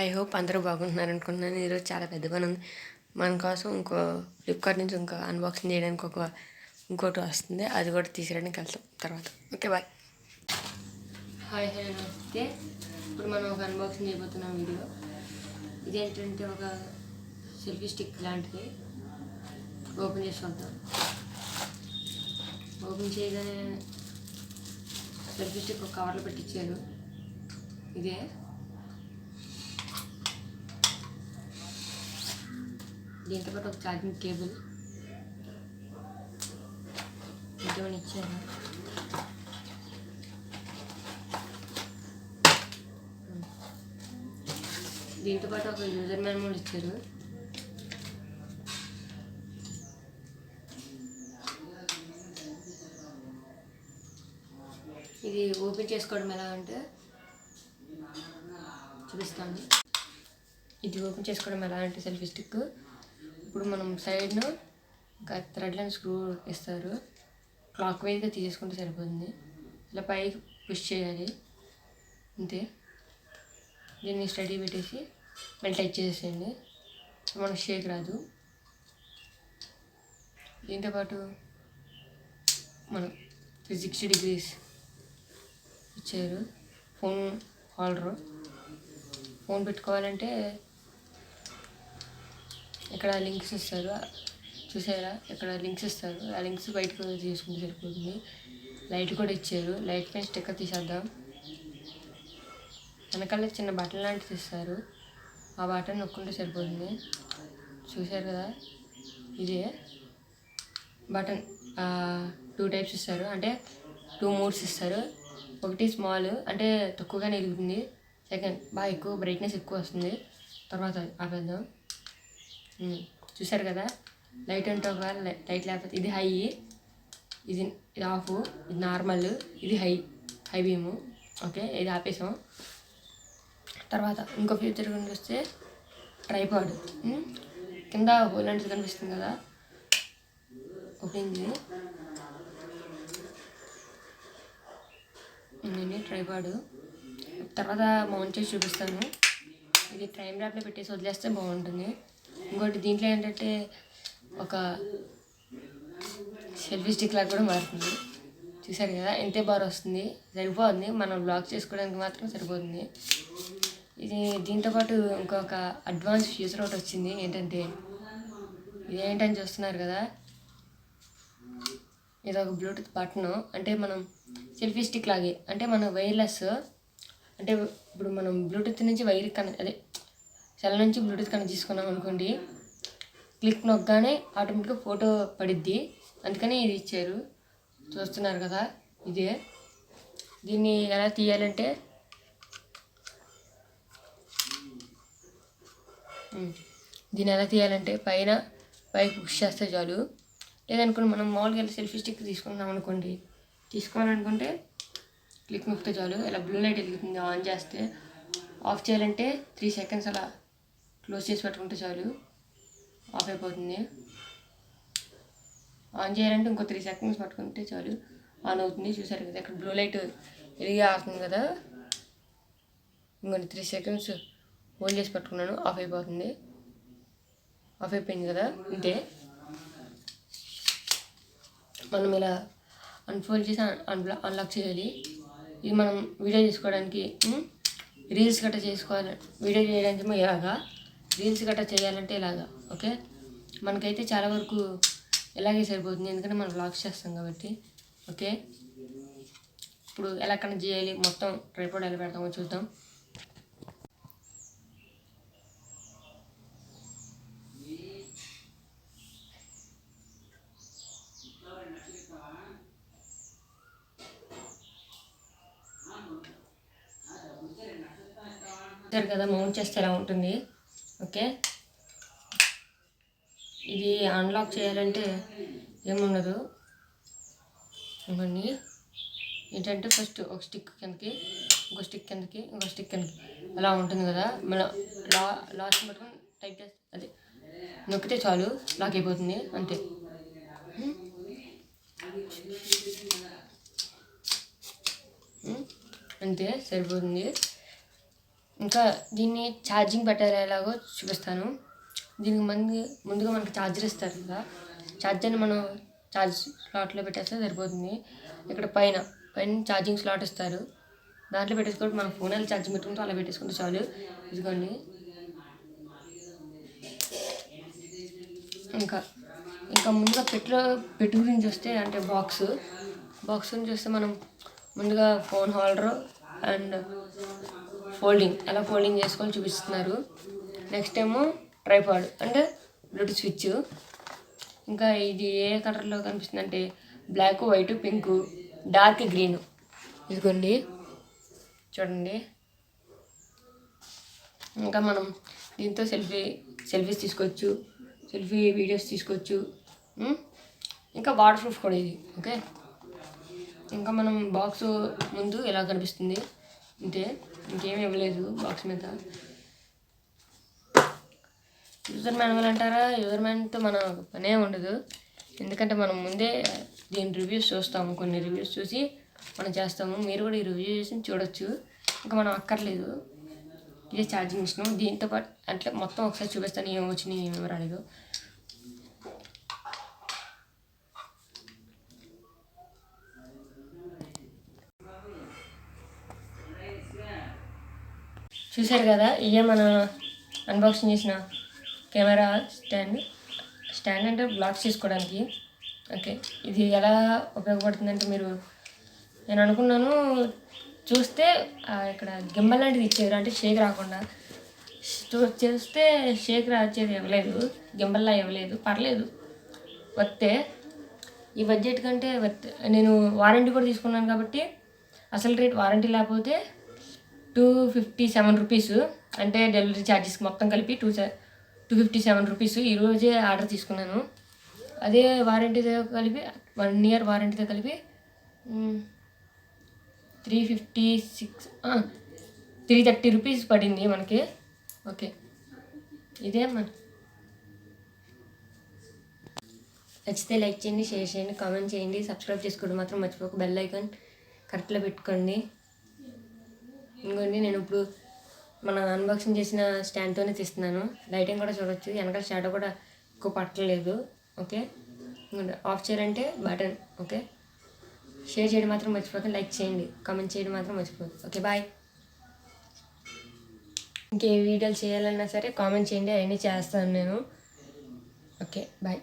I hope అందరూ బాగుంటున్నారు అనుకుంటున్నాను. ఈరోజు చాలా పెద్ద పని ఉంది మన కోసం. ఫ్లిప్కార్ట్ నుంచి అన్బాక్సింగ్ చేయడానికి ఇంకోటి వస్తుంది. అది కూడా తీసుకురావడానికి వెళ్తాం తర్వాత. Okay, bye. హాయ్ హలో నమస్తే. ఇప్పుడు మనం ఒక అన్బాక్సింగ్ చేయబోతున్నాం వీడియో. ఇదేంటంటే ఒక సెల్ఫీ స్టిక్ లాంటిది. ఓపెన్ చేసి చూద్దాం. ఓపెన్ చేయగానే సెల్ఫీ స్టిక్ ఒక కవర్లో పెట్టించారు. ఇదే దీంతో పాటు ఒక ఛార్జింగ్ కేబుల్ ఇంకేమైనా ఇచ్చారు. దీంతో పాటు ఒక యూజర్ మాన్యువల్ ఇచ్చారు. ఇది ఓపెన్ చేసుకోవడం ఎలా అంటే చూపిస్తాను. ఇది ఓపెన్ చేసుకోవడం ఎలా అంటే సెల్ఫీ స్టిక్. ఇప్పుడు మనం సైడ్ను ఒక థ్రెడ్లను స్క్రూ ఇస్తారు. క్లాక్ వైజ్గా తీసేసుకుంటే సరిపోతుంది. ఇలా పైకి పుష్ చేయాలి అంతే. దీన్ని స్టడీ పెట్టేసి మళ్ళీ టైట్ చేసేయండి. మనకు షేక్ రాదు. దీంతోపాటు మనం 360 degrees ఇచ్చారు. Phone holder. ఫోన్ పెట్టుకోవాలంటే ఇక్కడ లింక్స్ ఇస్తారు, చూసారా? ఇక్కడ లింక్స్ ఇస్తారు. ఆ లింక్స్ బయటకు తీసుకుంటే సరిపోతుంది. లైట్ కూడా ఇచ్చారు. లైట్ పైన స్టిక్కర్ తీసేద్దాం. వెనకాల చిన్న బటన్ లాంటిది ఇస్తారు. ఆ బటన్ నొక్కుంటే సరిపోతుంది. చూసారు కదా, ఇదే బటన్. 2 టైప్స్ ఇస్తారు, అంటే 2 మోడ్స్ ఇస్తారు. ఒకటి స్మాల్, అంటే తక్కువగానే వెలుగుతుంది. సెకండ్ బాగా ఎక్కువ బ్రైట్నెస్ ఎక్కువ వస్తుంది. తర్వాత ఆపేద్దాం. చూసారు కదా, లైట్ అంటే ఒక లైట్ లేకపోతే ఇది హై, ఇది ఆఫ్, ఇది నార్మల్, ఇది హై బీము. ఓకే, ఇది ఆపేసాం. తర్వాత ఇంకో ఫ్యూచర్ కనిపిస్తే ట్రైపాడ్. కింద హోల్ లాంటిది కనిపిస్తుంది కదా, ఓపెనింగ్ ట్రైపాడ్. తర్వాత మౌంట్ చేసి చూపిస్తాను. ఇది టైం ర్యాప్లో పెట్టేసి వదిలేస్తే బాగుంటుంది. ఇంకోటి దీంట్లో ఏంటంటే ఒక సెల్ఫీ స్టిక్ లాగా కూడా మారుతుంది. చూసారు కదా, ఎంతే బార్ వస్తుంది. సరిపోతుంది, మనం బ్లాక్ చేసుకోవడానికి మాత్రం సరిపోతుంది. ఇది దీంతోపాటు ఇంకొక అడ్వాన్స్ ఫీచర్ ఒకటి వచ్చింది. ఏంటంటే ఇదేంటని చూస్తున్నారు కదా, ఇది ఒక బ్లూటూత్ బటన్. అంటే మనం సెల్ఫీ స్టిక్ లాగే, అంటే మన వైర్లెస్. అంటే ఇప్పుడు మనం బ్లూటూత్ నుంచి వైర్ అదే సెల్ నుంచి బ్లూటూత్ కనెక్ట్ చేసుకున్నాం అనుకోండి, క్లిక్ నొక్కగానే ఆటోమేటిక్గా ఫోటో పడిద్ది. అందుకని ఇది ఇచ్చారు. చూస్తున్నారు కదా, ఇదే. దీన్ని ఎలా తీయాలంటే పైకి పుష్ చేస్తే చాలు. లేదనుకోండి, మనం మామూలుగా సెల్ఫీ స్టిక్ తీసుకుందాం అనుకోండి, తీసుకోవాలనుకుంటే క్లిక్ నొక్కితే చాలు. ఇలా బ్లూ లైట్ వెలుగుతుంది. ఆన్ చేస్తే, ఆఫ్ చేయాలంటే 3 seconds అలా క్లోజ్ చేసి పెట్టుకుంటే చాలు, ఆఫ్ అయిపోతుంది. ఆన్ చేయాలంటే ఇంకో 3 seconds పట్టుకుంటే చాలు, ఆన్ అవుతుంది. చూసారు కదా, ఇక్కడ బ్లూ లైట్ వెలిగి ఆడుతుంది కదా. ఇంకొన్ని 3 seconds హోల్డ్ చేసి పట్టుకున్నాను, ఆఫ్ అయిపోతుంది. ఆఫ్ అయిపోయింది కదా, అంతే. మనం ఇలా అన్ఫోల్డ్ చేసి అన్లాక్ చేయాలి. ఇది మనం వీడియో చేసుకోవడానికి, రీల్స్ గట్రా చేసుకోవాలి. వీడియో చేయడానికి ఇలాగా, రీల్స్ గట్రా చేయాలంటే ఇలాగా. ఓకే, మనకైతే చాలా వరకు ఇలాగే సరిపోతుంది, ఎందుకంటే మనం వ్లాగ్స్ చేస్తాం కాబట్టి. ఓకే, ఇప్పుడు ఎలా కనెక్ట్ చేయాలి, మొత్తం ట్రైపాడ్ ఎలా పెడతామో చూద్దాం. చూసారు కదా, మౌంట్ చేస్తే ఎలా ఉంటుంది. ఓకే, ఇది అన్లాక్ చేయాలంటే ఏముండదు. ఇవన్నీ ఏంటంటే ఫస్ట్ ఒక స్టిక్ కిందకి, ఇంకో స్టిక్ కిందకి, ఇంకో స్టిక్ కిందకి అలా ఉంటుంది కదా. మన లాస్ట్ పట్టుకొని టైప్ చేస్తే అదే నొక్కితే చాలు, లాక్ అయిపోతుంది, అంతే. అంతే సరిపోతుంది. ఇంకా దీన్ని ఛార్జింగ్ పెట్టాలి ఎలాగో చూపిస్తాను. దీనికి ముందుగా మనకి ఛార్జర్ ఇస్తారు కదా, ఛార్జర్ని మనం ఛార్జ్ స్లాట్లో పెట్టేస్తే సరిపోతుంది. ఇక్కడ పైన ఛార్జింగ్ స్లాట్ ఇస్తారు, దాంట్లో పెట్టేసుకోవడం మన ఫోన్ ఎలా ఛార్జింగ్ పెట్టుకుంటే అలా పెట్టేసుకుంటే చాలు. ఇదిగోండి. ఇంకా ముందుగా పెట్టు గురించి వస్తే అంటే బాక్స్ గురించి వస్తే మనం ముందుగా ఫోన్ హోల్డరు అండ్ ఎలా ఫోల్డింగ్ చేసుకొని చూపిస్తున్నారు. నెక్స్ట్ ఏమో ట్రైపాడ్ అండ్ బ్లూటూత్ స్విచ్. ఇంకా ఇది ఏ కలర్లో కనిపిస్తుంది అంటే black, white, pink, dark green. ఇదిగోండి చూడండి. ఇంకా మనం దీంతో సెల్ఫీస్ తీసుకోవచ్చు, వీడియోస్ తీసుకోవచ్చు. ఇంకా వాటర్ ప్రూఫ్ కూడా ఇది. ఓకే, ఇంకా మనం బాక్స్ ముందు ఎలా కనిపిస్తుంది అంతే, ఇంకేమీ ఇవ్వలేదు బాక్స్ మీద. యూజర్ మాన్యువల్ అంటారా, యూజర్ మాన్యువల్తో మన పనే ఉండదు, ఎందుకంటే మనం ముందే దీని రివ్యూస్ చూస్తాము, కొన్ని రివ్యూస్ చూసి మనం చేస్తాము. మీరు కూడా ఈ రివ్యూ చేసి చూడొచ్చు, ఇంకా మనం అక్కర్లేదు. ఇదే ఛార్జింగ్ మిషన్, దీంతో పాటు అట్లా మొత్తం ఒకసారి చూపిస్తాను ఏమి వచ్చినాయి ఏమేమి రాలేదు. చూశారు కదా, ఇవే మన అన్బాక్సింగ్ చేసిన కెమెరా స్టాండ్ అంటే బ్లాగ్స్ తీసుకోవడానికి. ఓకే, ఇది ఎలా ఉపయోగపడుతుందంటే నేను అనుకున్నాను చూస్తే ఇక్కడ గింబల్ లాంటిది ఇచ్చారు, అంటే షేక్ రాకుండా. చూస్తే షేక్ వచ్చేది ఇవ్వలేదు, గింబల్లా ఇవ్వలేదు. పర్లేదు, వస్తే ఈ బడ్జెట్ కంటే నేను వారంటీ కూడా తీసుకున్నాను కాబట్టి అసలు రేట్ వారంటీ లేకపోతే 257 రూపీస్, అంటే డెలివరీ ఛార్జెస్ మొత్తం కలిపి 257 రూపీస్. ఈరోజే ఆర్డర్ తీసుకున్నాను. అదే వారంటీతో కలిపి 1 ఇయర్ వారంటీతో కలిపి 330 రూపీస్ పడింది మనకి. ఓకే, ఇదే నచ్చితే లైక్ చేయండి, షేర్ చేయండి, కామెంట్ చేయండి, సబ్స్క్రైబ్ చేసుకోవడం మాత్రం మర్చిపోక, బెల్ ఐకాన్ కరెక్ట్లో పెట్టుకోండి. ఇంకోండి, నేను ఇప్పుడు మన అన్బాక్సింగ్ చేసిన స్టాండ్తోనే తీస్తున్నాను. లైటింగ్ కూడా చూడవచ్చు, వెనకాల షాడో కూడా ఎక్కువ పట్టలేదు. ఓకే, ఆఫ్ చేయాలంటే బటన్. ఓకే, షేర్ చేయడం మాత్రం మర్చిపోకండి, లైక్ చేయండి, కామెంట్ చేయడం మాత్రం మర్చిపోకండి. Okay, bye. ఇంకే వీడియోలు చేయాలన్నా సరే కామెంట్ చేయండి, అవన్నీ చేస్తాను నేను. Okay, bye.